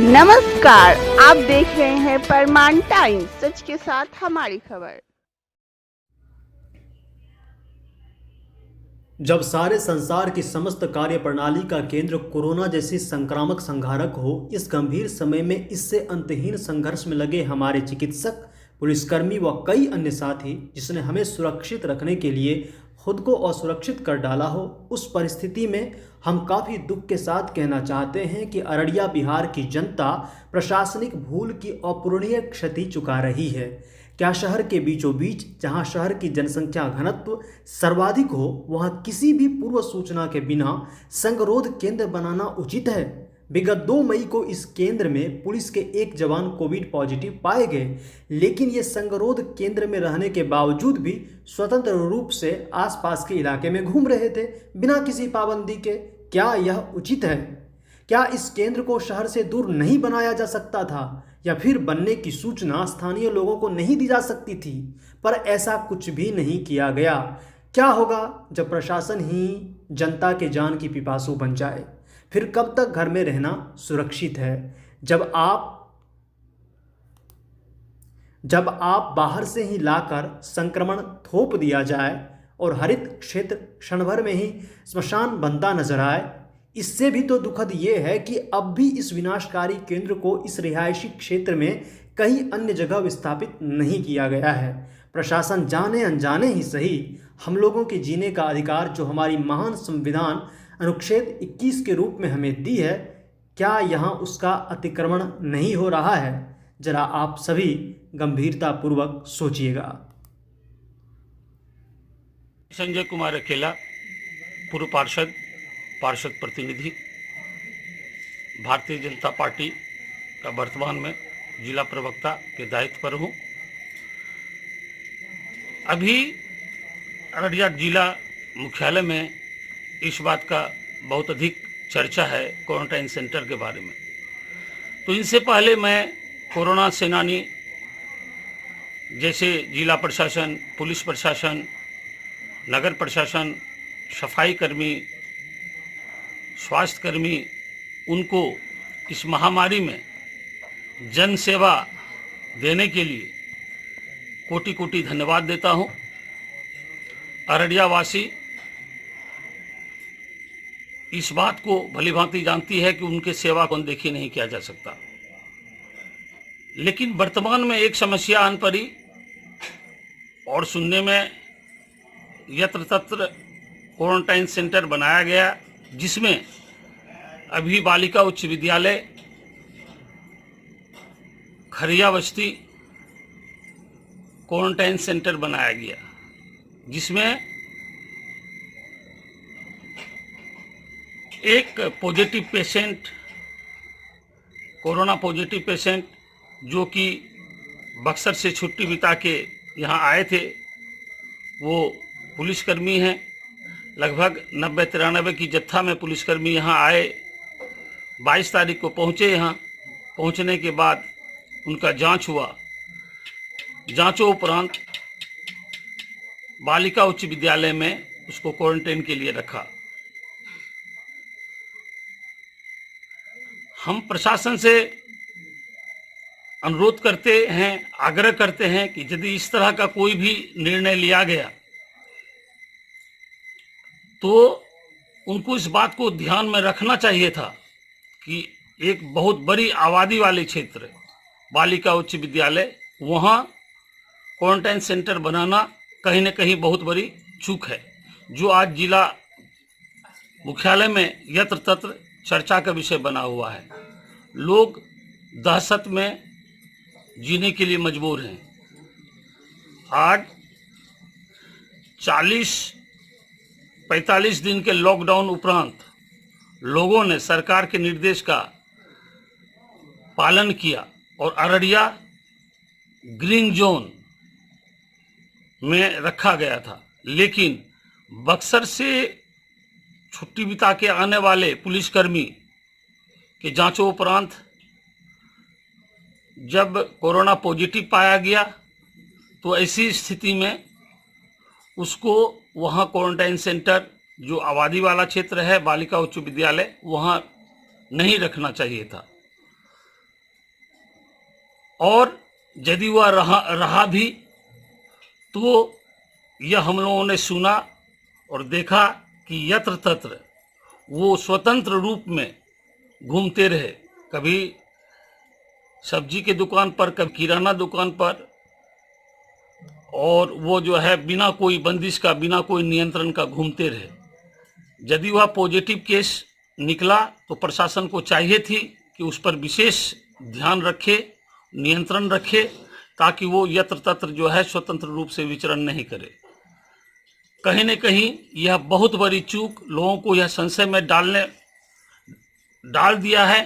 नमस्कार, आप देख रहे हैं परमाण टाइम्स, सच के साथ हमारी खबर। जब सारे संसार की समस्त कार्य प्रणाली का केंद्र कोरोना जैसी संक्रामक संहारक हो, इस गंभीर समय में इससे अंतहीन संघर्ष में लगे हमारे चिकित्सक, पुलिसकर्मी व कई अन्य साथी, जिसने हमें सुरक्षित रखने के लिए खुद को असुरक्षित कर डाला हो, उस परिस्थिति में हम काफ़ी दुख के साथ कहना चाहते हैं कि अररिया बिहार की जनता प्रशासनिक भूल की अपूरणीय क्षति चुका रही है। क्या शहर के बीचों बीच, जहां शहर की जनसंख्या घनत्व सर्वाधिक हो, वहां किसी भी पूर्व सूचना के बिना संगरोध केंद्र बनाना उचित है? विगत 2 मई को इस केंद्र में पुलिस के एक जवान कोविड पॉजिटिव पाए गए, लेकिन ये संगरोध केंद्र में रहने के बावजूद भी स्वतंत्र रूप से आसपास के इलाके में घूम रहे थे बिना किसी पाबंदी के। क्या यह उचित है? क्या इस केंद्र को शहर से दूर नहीं बनाया जा सकता था, या फिर बनने की सूचना स्थानीय लोगों को नहीं दी जा सकती थी? पर ऐसा कुछ भी नहीं किया गया। क्या होगा जब प्रशासन ही जनता के जान की पिपासु बन जाए? फिर कब तक घर में रहना सुरक्षित है? जब आप बाहर से ही लाकर संक्रमण थोप दिया जाए और हरित क्षेत्र क्षण भर में ही स्मशान बनता नजर आए। इससे भी तो दुखद ये है कि अब भी इस विनाशकारी केंद्र को इस रिहायशी क्षेत्र में कहीं अन्य जगह विस्थापित नहीं किया गया है। प्रशासन जाने अनजाने ही सही हम लोगों के जीने का अधिकार, जो हमारी महान संविधान अनुच्छेद 21 के रूप में हमें दी है, क्या यहाँ उसका अतिक्रमण नहीं हो रहा है? जरा आप सभी गंभीरतापूर्वक सोचिएगा। संजय कुमार अकेला, पूर्व पार्षद प्रतिनिधि, भारतीय जनता पार्टी का वर्तमान में जिला प्रवक्ता के दायित्व पर हूँ। अभी अररिया जिला मुख्यालय में इस बात का बहुत अधिक चर्चा है क्वारंटाइन सेंटर के बारे में। तो इनसे पहले मैं कोरोना सेनानी जैसे जिला प्रशासन, पुलिस प्रशासन, नगर प्रशासन, सफाई कर्मी, स्वास्थ्य कर्मी, उनको इस महामारी में जन सेवा देने के लिए कोटि कोटि धन्यवाद देता हूं। अररिया वासी इस बात को भलीभांति जानती है कि उनके सेवा को अनदेखी नहीं किया जा सकता। लेकिन वर्तमान में एक समस्या आन पड़ी और सुनने में यत्र तत्र क्वारंटाइन सेंटर बनाया गया, जिसमें अभी बालिका उच्च विद्यालय, खरिया बस्ती क्वारंटाइन सेंटर बनाया गया, जिसमें एक positive patient, corona positive patient, जो कि बक्सर से छुट्टी बिता के यहाँ आए थे, वो पुलिसकर्मी हैं। लगभग 90-93 की जत्था में पुलिसकर्मी यहाँ आए। 22 तारीख को पहुँचे। यहाँ पहुँचने के बाद उनका जांच हुआ। जांचों उपरांत बालिका उच्च विद्यालय में उसको क्वारंटाइन के लिए रखा। हम प्रशासन से अनुरोध करते हैं, आग्रह करते हैं कि यदि इस तरह का कोई भी निर्णय लिया गया तो उनको इस बात को ध्यान में रखना चाहिए था कि एक बहुत बड़ी आबादी वाले क्षेत्र बालिका उच्च विद्यालय, वहाँ क्वारंटाइन सेंटर बनाना कहीं न कहीं बहुत बड़ी चूक है, जो आज जिला मुख्यालय में यत्र तत्र चर्चा का विषय बना हुआ है। लोग दहशत में जीने के लिए मजबूर हैं। आज 40-45 दिन के लॉकडाउन उपरांत लोगों ने सरकार के निर्देश का पालन किया और अररिया ग्रीन जोन में रखा गया था। लेकिन बक्सर से छुट्टी बिता के आने वाले पुलिसकर्मी के जांचों उपरांत जब कोरोना पॉजिटिव पाया गया, तो ऐसी स्थिति में उसको वहाँ क्वारंटाइन सेंटर, जो आबादी वाला क्षेत्र है, बालिका उच्च विद्यालय, वहाँ नहीं रखना चाहिए था। और यदि वह रहा भी तो यह हम लोगों ने सुना और देखा कि यत्र तत्र वो स्वतंत्र रूप में घूमते रहे, कभी सब्जी के दुकान पर, कभी किराना दुकान पर, और वो जो है बिना कोई बंदिश का, बिना कोई नियंत्रण का घूमते रहे। यदि वह पॉजिटिव केस निकला तो प्रशासन को चाहिए थी कि उस पर विशेष ध्यान रखे, नियंत्रण रखे, ताकि वो यत्र तत्र जो है स्वतंत्र रूप से विचरण नहीं करे। कहीं न कहीं यह बहुत बड़ी चूक लोगों को यह संशय में डाल दिया है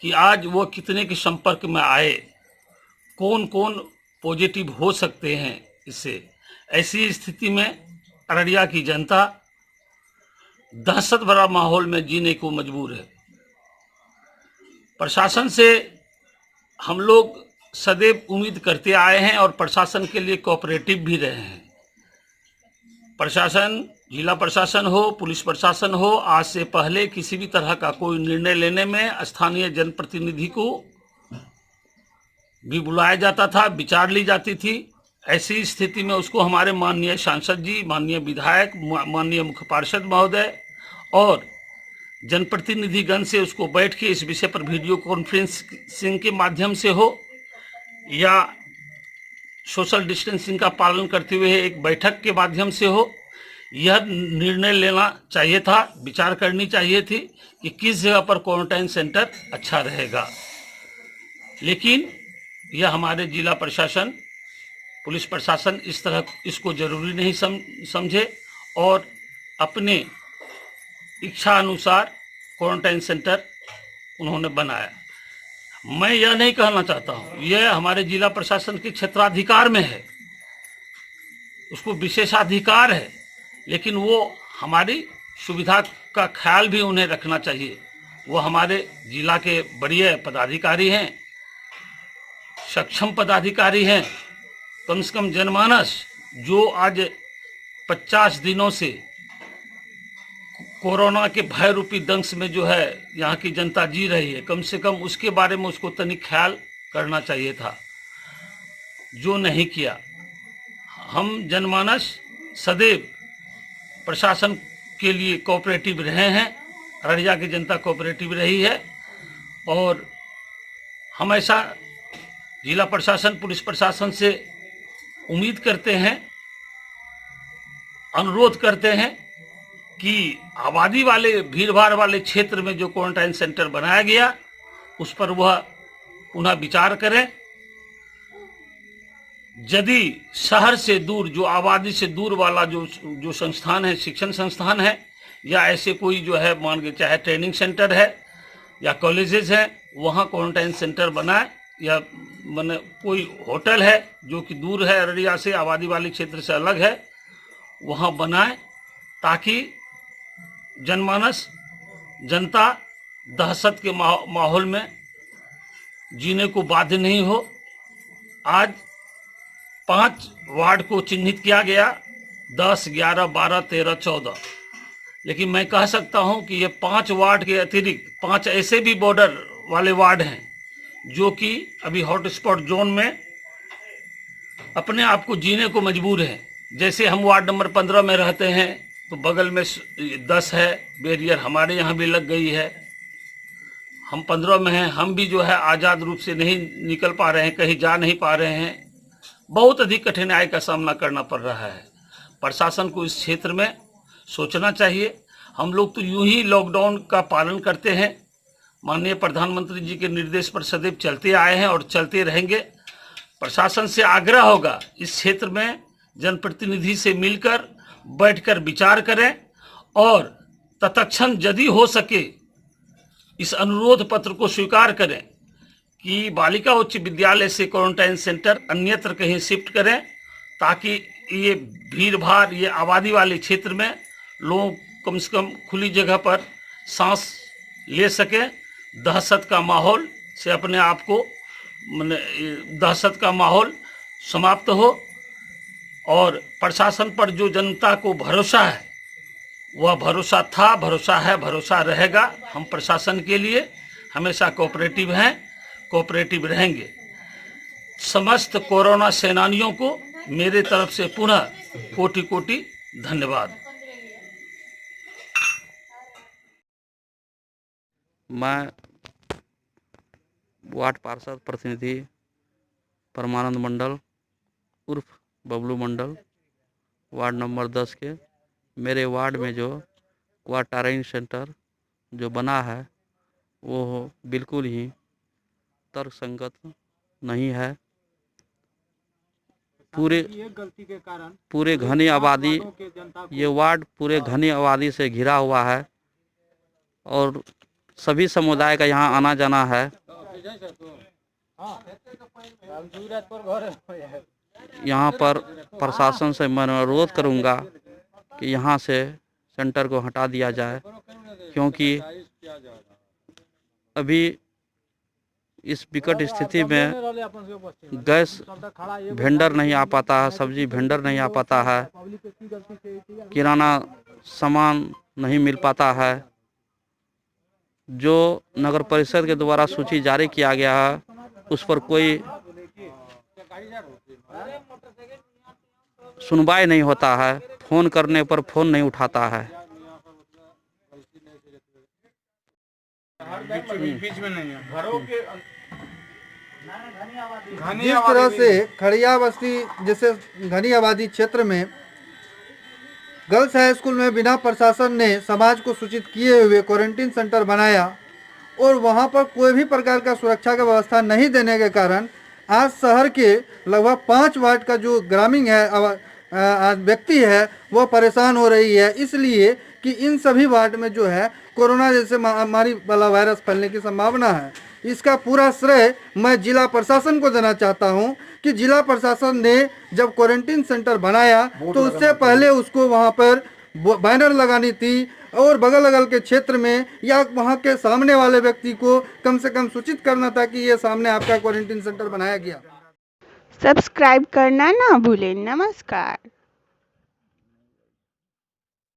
कि आज वो कितने के संपर्क में आए, कौन कौन पॉजिटिव हो सकते हैं इससे। ऐसी स्थिति में अररिया की जनता दहशत भरा माहौल में जीने को मजबूर है। प्रशासन से हम लोग सदैव उम्मीद करते आए हैं और प्रशासन के लिए कोऑपरेटिव भी रहे हैं। प्रशासन, जिला प्रशासन हो, पुलिस प्रशासन हो, आज से पहले किसी भी तरह का कोई निर्णय लेने में स्थानीय जनप्रतिनिधि को भी बुलाया जाता था, विचार ली जाती थी। ऐसी स्थिति में उसको हमारे माननीय सांसद जी, माननीय विधायक, माननीय मुख्य पार्षद महोदय और जनप्रतिनिधिगण से उसको बैठ के इस विषय पर वीडियो कॉन्फ्रेंसिंग के माध्यम से हो या सोशल डिस्टेंसिंग का पालन करते हुए एक बैठक के माध्यम से हो, यह निर्णय लेना चाहिए था, विचार करनी चाहिए थी कि किस जगह पर क्वारंटाइन सेंटर अच्छा रहेगा। लेकिन यह हमारे जिला प्रशासन, पुलिस प्रशासन इस तरह इसको जरूरी नहीं समझे और अपने इच्छा अनुसार क्वारंटाइन सेंटर उन्होंने बनाया। मैं यह नहीं कहना चाहता हूँ, यह हमारे जिला प्रशासन के क्षेत्राधिकार में है, उसको विशेषाधिकार है, लेकिन वो हमारी सुविधा का ख्याल भी उन्हें रखना चाहिए। वो हमारे जिला के बढ़िया पदाधिकारी हैं, सक्षम पदाधिकारी हैं। कम से कम जनमानस जो आज 50 दिनों से कोरोना के भय रूपी दंश में जो है यहाँ की जनता जी रही है, कम से कम उसके बारे में उसको तनिक ख्याल करना चाहिए था, जो नहीं किया। हम जनमानस सदैव प्रशासन के लिए कोऑपरेटिव रहे हैं, अररिया की जनता कोऑपरेटिव रही है और हमेशा जिला प्रशासन, पुलिस प्रशासन से उम्मीद करते हैं, अनुरोध करते हैं कि आबादी वाले, भीड़भाड़ वाले क्षेत्र में जो क्वारंटाइन सेंटर बनाया गया उस पर वह पुनः विचार करें। यदि शहर से दूर, जो आबादी से दूर वाला जो संस्थान है, शिक्षण संस्थान है या ऐसे कोई जो है मान के चाहे ट्रेनिंग सेंटर है या कॉलेजेस हैं, वहाँ क्वारंटाइन सेंटर बनाए, या मैंने कोई होटल है जो कि दूर है अररिया से, आबादी वाले क्षेत्र से अलग है, वहाँ बनाए, ताकि जनमानस, जनता दहशत के माहौल में जीने को बाध्य नहीं हो। आज 5 वार्ड को चिन्हित किया गया, 10, 11, 12, 13, 14, लेकिन मैं कह सकता हूं कि ये 5 वार्ड के अतिरिक्त 5 ऐसे भी बॉर्डर वाले वार्ड हैं जो कि अभी हॉटस्पॉट जोन में अपने आप को जीने को मजबूर हैं। जैसे हम वार्ड नंबर 15 में रहते हैं तो बगल में 10 है, बैरियर हमारे यहाँ भी लग गई है। हम 15 में हैं, हम भी जो है आज़ाद रूप से नहीं निकल पा रहे हैं, कहीं जा नहीं पा रहे हैं, बहुत अधिक कठिनाई का सामना करना पड़ रहा है। प्रशासन को इस क्षेत्र में सोचना चाहिए। हम लोग तो यूं ही लॉकडाउन का पालन करते हैं, माननीय प्रधानमंत्री जी के निर्देश पर सदैव चलते आए हैं और चलते रहेंगे। प्रशासन से आग्रह होगा इस क्षेत्र में जनप्रतिनिधि से मिलकर बैठकर विचार करें और तत्क्षण यदि हो सके इस अनुरोध पत्र को स्वीकार करें कि बालिका उच्च विद्यालय से क्वारंटाइन सेंटर अन्यत्र कहीं शिफ्ट करें, ताकि ये भीड़ भाड़, ये आबादी वाले क्षेत्र में लोग कम से कम खुली जगह पर सांस ले सकें, दहशत का माहौल से अपने आप को, दहशत का माहौल समाप्त हो। और प्रशासन पर जो जनता को भरोसा है, वह भरोसा था, भरोसा है, भरोसा रहेगा। हम प्रशासन के लिए हमेशा कोऑपरेटिव हैं, कोऑपरेटिव रहेंगे। समस्त कोरोना सेनानियों को मेरे तरफ से पुनः कोटि कोटि धन्यवाद। मैं वार्ड पार्षद प्रतिनिधि परमानंद मंडल उर्फ बबलू मंडल, वार्ड नंबर 10 के मेरे वार्ड में जो क्वारंटाइन सेंटर जो बना है वो बिल्कुल ही तर्कसंगत नहीं है। पूरे घनी आबादी, ये वार्ड पूरे घनी आबादी से घिरा हुआ है और सभी समुदाय का यहाँ आना जाना है। यहाँ पर प्रशासन से मैं अनुरोध करूँगा कि यहाँ से सेंटर को हटा दिया जाए, क्योंकि अभी इस विकट स्थिति में गैस वेंडर नहीं आ पाता है, सब्जी वेंडर नहीं आ पाता है, किराना सामान नहीं मिल पाता है। जो नगर परिषद के द्वारा सूची जारी किया गया है उस पर कोई सुनवाई नहीं होता है, फोन करने पर फोन नहीं उठाता है। बीच में नहीं है। घरों के जिस तरह से खड़िया बस्ती जैसे घनी आबादी क्षेत्र में गर्ल्स हाई स्कूल में बिना प्रशासन ने समाज को सूचित किए हुए क्वारंटीन सेंटर बनाया और वहां पर कोई भी प्रकार का सुरक्षा का व्यवस्था नहीं देने के कारण आज शहर के लगभग 5 वार्ड का जो ग्रामीण है व्यक्ति है वो परेशान हो रही है, इसलिए कि इन सभी वार्ड में जो है कोरोना जैसे महामारी वाला वायरस फैलने की संभावना है। इसका पूरा श्रेय मैं जिला प्रशासन को देना चाहता हूं कि जिला प्रशासन ने जब क्वारंटीन सेंटर बनाया तो उससे पहले उसको वहां पर बैनर लगानी थी और बगल अगल के क्षेत्र में या वहां के सामने वाले व्यक्ति को कम से कम सूचित करना था कि ये सामने आपका क्वारंटीन सेंटर बनाया गया। सब्सक्राइब करना ना भूलें। नमस्कार।